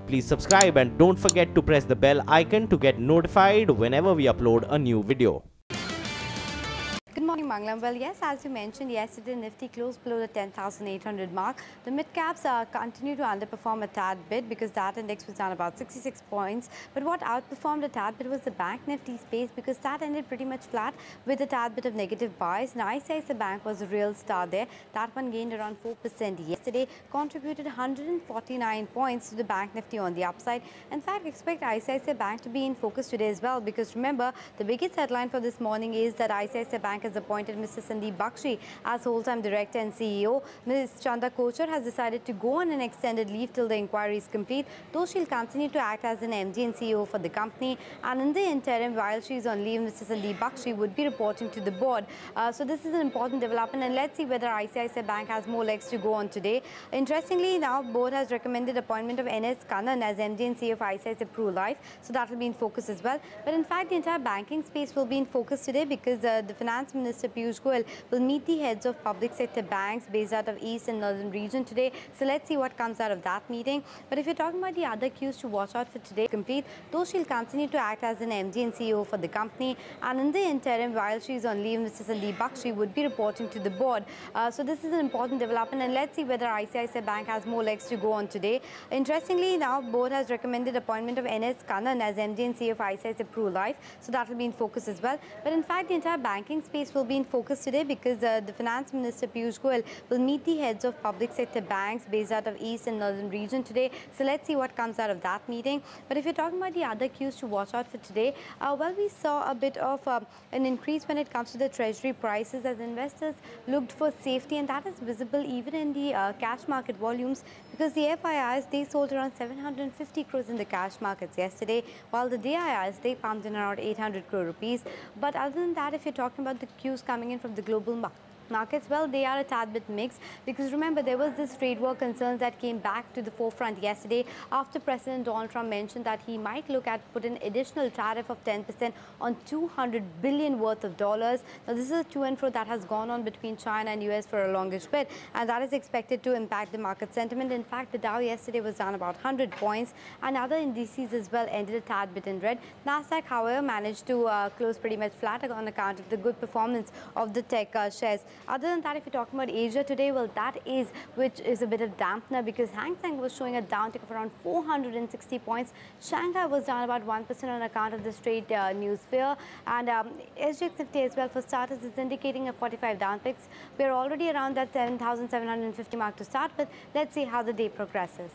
Please subscribe and don't forget to press the bell icon to get notified whenever we upload a new video. Good morning, Mangalam. Well, yes, as you mentioned, yesterday Nifty closed below the 10,800 mark. The mid-caps continue to underperform a tad bit because that index was down about 66 points. But what outperformed a tad bit was the Bank Nifty space because that ended pretty much flat with a tad bit of negative bias. Now, ICICI Bank was a real star there. That one gained around 4% yesterday, contributed 149 points to the Bank Nifty on the upside. In fact, expect ICICI Bank to be in focus today as well because remember, the biggest headline for this morning is that ICICI Bank has appointed Mr. Sandeep Bakshi as whole-time director and CEO. Ms. Chanda Kochar has decided to go on an extended leave till the inquiry is complete, though she'll continue to act as an MD and CEO for the company. And in the interim, while she's on leave, Mr. Sandeep Bakshi would be reporting to the board. So this is an important development, and let's see whether ICICI Bank has more legs to go on today. Interestingly, now board has recommended appointment of N.S. Kannan as MD and CEO of ICICI Pru Life, so that will be in focus as well. But in fact, the entire banking space will be in focus today because the Finance Minister Piyush Goyal will meet the heads of public sector banks based out of East and Northern region today. So let's see what comes out of that meeting. But if you're talking about the other cues to watch out for today, complete, though she'll continue to act as an MD and CEO for the company. And in the interim, while she's on leave, Mr. Sandeep Bakshi would be reporting to the board. So this is an important development, and let's see whether ICICI Bank has more legs to go on today. Interestingly, now board has recommended appointment of N.S. Kannan as MD and CEO of ICICI Pru Life, so that will be in focus as well. But in fact, the entire banking space will be in focus today because the Finance Minister Piyush Goyal will meet the heads of public sector banks based out of East and Northern region today. So let's see what comes out of that meeting. But if you're talking about the other cues to watch out for today, well, we saw a bit of an increase when it comes to the treasury prices as investors looked for safety, and that is visible even in the cash market volumes because the FIIs, they sold around 750 crores in the cash markets yesterday, while the DIIs, they pumped in around 800 crore rupees. But other than that, if you're talking about the cues coming in from the global markets, well, they are a tad bit mixed because remember there was this trade war concerns that came back to the forefront yesterday after President Donald Trump mentioned that he might look at put an additional tariff of 10% on 200 billion worth of dollars. Now this is a to and fro that has gone on between China and US for a longish bit, and that is expected to impact the market sentiment. In fact, the Dow yesterday was down about 100 points and other indices as well ended a tad bit in red. Nasdaq, however, managed to close pretty much flat on account of the good performance of the tech shares. Other than that, if you're talking about Asia today, well, which is a bit of dampener because Hang Seng was showing a downtick of around 460 points. Shanghai was down about 1% on account of the trade news fear. And SGX Nifty as well, for starters, is indicating a 45 downticks. We're already around that 7,750 mark to start, but let's see how the day progresses.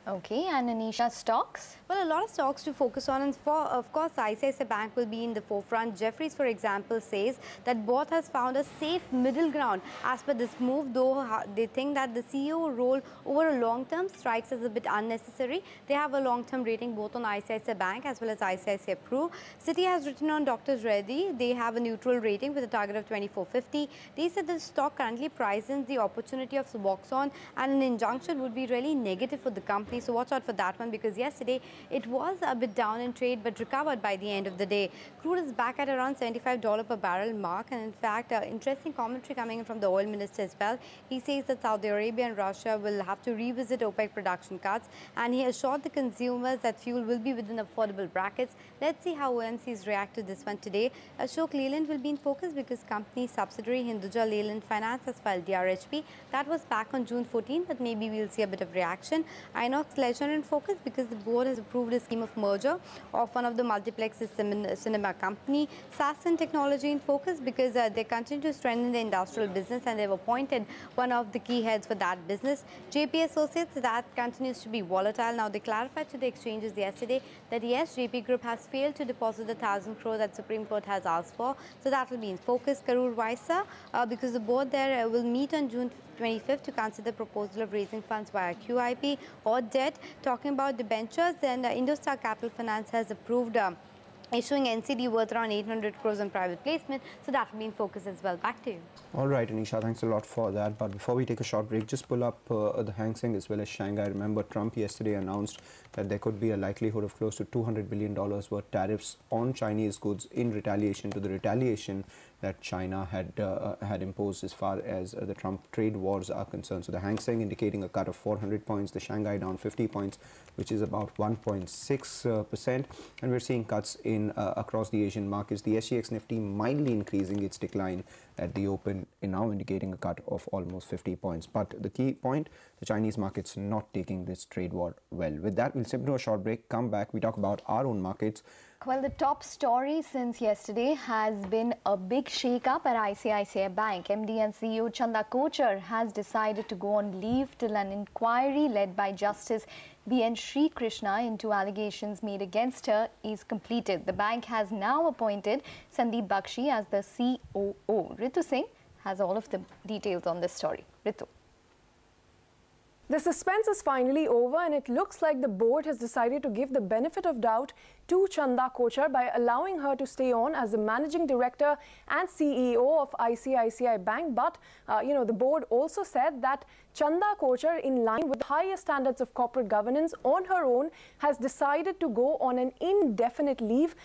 Okay, and Anisha, stocks? Well, a lot of stocks to focus on, and of course, ICICI Bank will be in the forefront. Jefferies, for example, says that board has found a safe middle ground as per this move, though they think that the CEO role over a long term strikes as a bit unnecessary. They have a long-term rating both on ICICI Bank as well as ICICI Pru. Citi has written on Dr. Reddy. They have a neutral rating with a target of 2450. They said the stock currently prices the opportunity of Suboxone, and an injunction would be really negative for the company. So watch out for that one because yesterday it was a bit down in trade but recovered by the end of the day. Crude is back at around $75 per barrel mark, and in fact interesting commentary coming in from the oil minister as well. He says that Saudi Arabia and Russia will have to revisit OPEC production cuts, and he assured the consumers that fuel will be within affordable brackets. Let's see how OMCs react to this one today. Ashok Leyland will be in focus because company subsidiary Hinduja Leyland Finance has filed DRHP. That was back on June 14, but maybe we'll see a bit of reaction. Inox Leisure in focus because the board has approved a scheme of merger of one of the multiplexes cinema company. Sassen Technology in focus because they continue to strengthen the industrial business and they've appointed one of the key heads for that business. JP Associates, that continues to be volatile. Now they clarified to the exchanges yesterday that yes, JP Group has failed to deposit the 1,000 crore that Supreme Court has asked for. So that will be in focus. Karur Vysya because the board there will meet on June 25th to consider proposal of raising funds via QIP or debt. Talking about debentures, then Indostar Capital Finance has approved issuing NCD worth around 800 crores on private placement. So that will be in focus as well. Back to you. All right, Anisha, thanks a lot for that. But before we take a short break, just pull up the Hang Seng as well as Shanghai. Remember, Trump yesterday announced that there could be a likelihood of close to $200 billion worth tariffs on Chinese goods in retaliation to the retaliation that China had imposed as far as the Trump trade wars are concerned. So the Hang Seng indicating a cut of 400 points, the Shanghai down 50 points, which is about 1.6%. And we're seeing cuts in across the Asian markets. The SGX Nifty mildly increasing its decline at the open, now indicating a cut of almost 50 points. But the key point, the Chinese markets not taking this trade war well. With that, we'll simply do a short break, come back, we talk about our own markets. Well, the top story since yesterday has been a big shake-up at ICICI Bank. MD and CEO Chanda Kochhar has decided to go on leave till an inquiry led by Justice B.N. Sri Krishna into allegations made against her is completed. The bank has now appointed Sandeep Bakshi as the COO. Ritu Singh has all of the details on this story. Ritu. The suspense is finally over, and it looks like the board has decided to give the benefit of doubt to Chanda Kochhar by allowing her to stay on as the managing director and CEO of ICICI Bank. But, the board also said that Chanda Kochhar, in line with the highest standards of corporate governance on her own, has decided to go on an indefinite leave,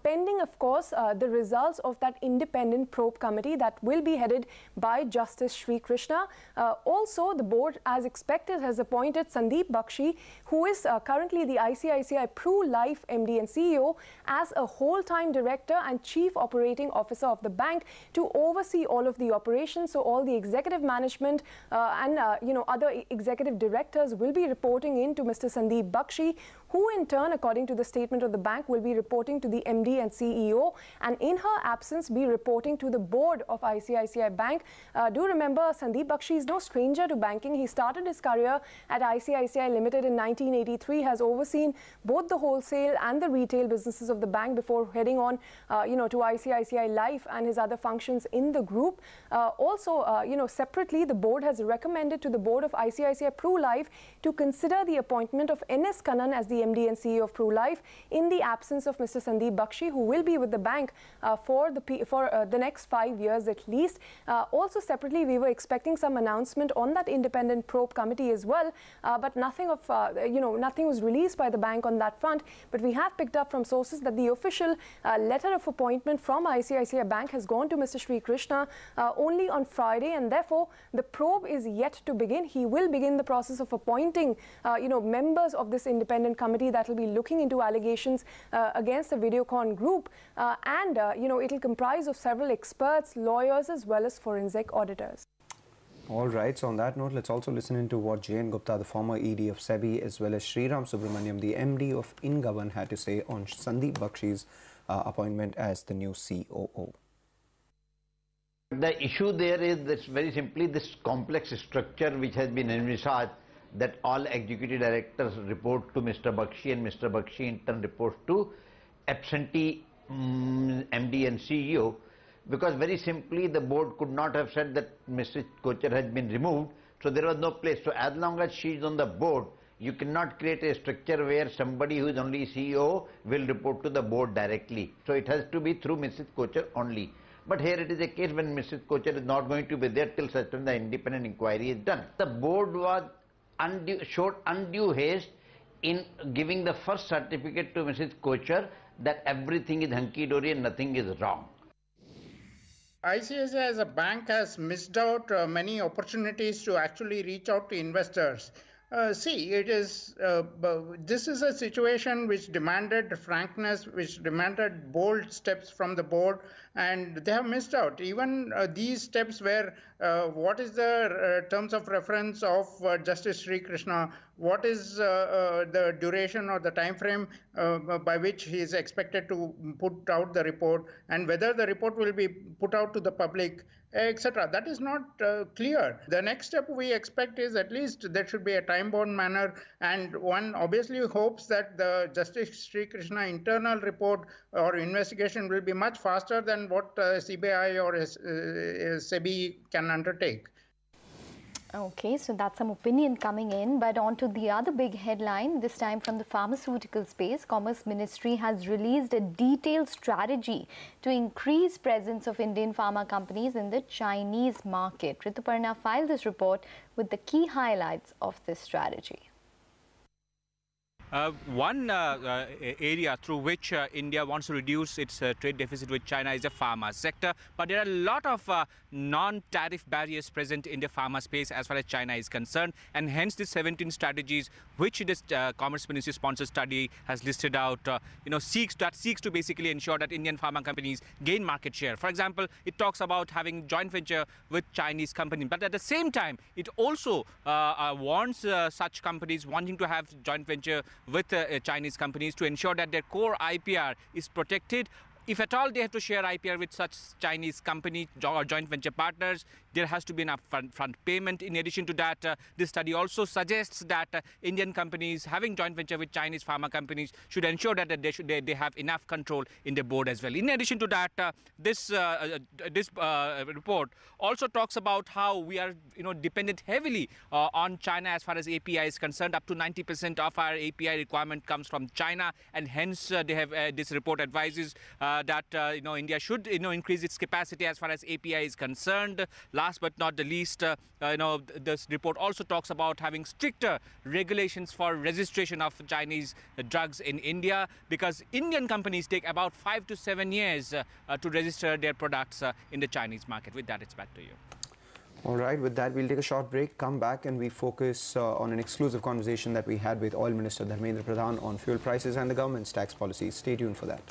pending, of course, the results of that independent probe committee that will be headed by Justice Sri Krishna. Also, the board, as expected, has appointed Sandeep Bakshi, who is currently the ICICI Pru Life MD and CEO, as a whole-time director and chief operating officer of the bank to oversee all of the operations. So all the executive management and other executive directors will be reporting in to Mr. Sandeep Bakshi, who in turn, according to the statement of the bank, will be reporting to the MD and CEO, and in her absence be reporting to the board of ICICI Bank. Do remember, Sandeep Bakshi is no stranger to banking. He started his career at ICICI Limited in 1983, has overseen both the wholesale and the retail businesses of the bank before heading on, to ICICI Life and his other functions in the group. Separately, the board has recommended to the board of ICICI Pru Life to consider the appointment of N.S. Kannan as the MD and CEO of Pru Life in the absence of Mr. Sandeep Bakshi, who will be with the bank for the next 5 years at least. Also, separately, we were expecting some announcement on that independent probe committee as well, but nothing was released by the bank on that front. But we have picked up from sources that the official letter of appointment from ICICI Bank has gone to Mr. Sri Krishna only on Friday, and therefore the probe is yet to begin. He will begin the process of appointing members of this independent committee that will be looking into allegations against the Videocon group, and it will comprise of several experts, lawyers, as well as forensic auditors. All right, so on that note, let's also listen into what J.N. Gupta, the former ED of SEBI, as well as Sriram Subramaniam, the MD of InGovern, had to say on Sandeep Bakshi's appointment as the new COO. The issue there is this, very simply, this complex structure which has been envisaged, that all executive directors report to Mr. Bakshi and Mr. Bakshi in turn reports to absentee MD and CEO, because very simply the board could not have said that Mrs. Kochhar has been removed, so there was no place. So as long as she is on the board, you cannot create a structure where somebody who is only CEO will report to the board directly. So it has to be through Mrs. Kochhar only. But here it is a case when Mrs. Kochhar is not going to be there till such time the independent inquiry is done. The board was showed undue haste in giving the first certificate to Mrs. Kochhar that everything is hunky-dory and nothing is wrong. ICICI as a bank has missed out many opportunities to actually reach out to investors. This is a situation which demanded frankness, which demanded bold steps from the board, and they have missed out. Even these steps where what is the terms of reference of Justice Sri Krishna, what is the duration or the time frame by which he is expected to put out the report, and whether the report will be put out to the public, etc. That is not clear. The next step we expect is at least there should be a time-bound manner, and one obviously hopes that the Justice Sri Krishna internal report or investigation will be much faster than what CBI or SEBI can undertake. Okay, so that's some opinion coming in, but on to the other big headline, this time from the pharmaceutical space. Commerce Ministry has released a detailed strategy to increase presence of Indian pharma companies in the Chinese market. Rituparna filed this report with the key highlights of this strategy. One area through which India wants to reduce its trade deficit with China is the pharma sector, but there are a lot of non-tariff barriers present in the pharma space as far as China is concerned, and hence the 17 strategies which this Commerce Ministry sponsored study has listed out, seeks to basically ensure that Indian pharma companies gain market share. For example, it talks about having joint venture with Chinese companies, but at the same time, it also warns such companies wanting to have joint venture with Chinese companies to ensure that their core IPR is protected. If at all they have to share IPR with such Chinese company or joint venture partners, there has to be an upfront payment. In addition to that, this study also suggests that Indian companies having joint venture with Chinese pharma companies should ensure that they have enough control in the board as well. In addition to that, this report also talks about how we are dependent heavily on China as far as API is concerned. Up to 90% of our API requirement comes from China, and hence they have this report advises that India should increase its capacity as far as API is concerned. Last but not the least, this report also talks about having stricter regulations for registration of Chinese drugs in India, because Indian companies take about 5 to 7 years to register their products in the Chinese market. With that, it's back to you. All right, with that, we'll take a short break, come back, and we focus on an exclusive conversation that we had with Oil Minister Dharmendra Pradhan on fuel prices and the government's tax policies. Stay tuned for that.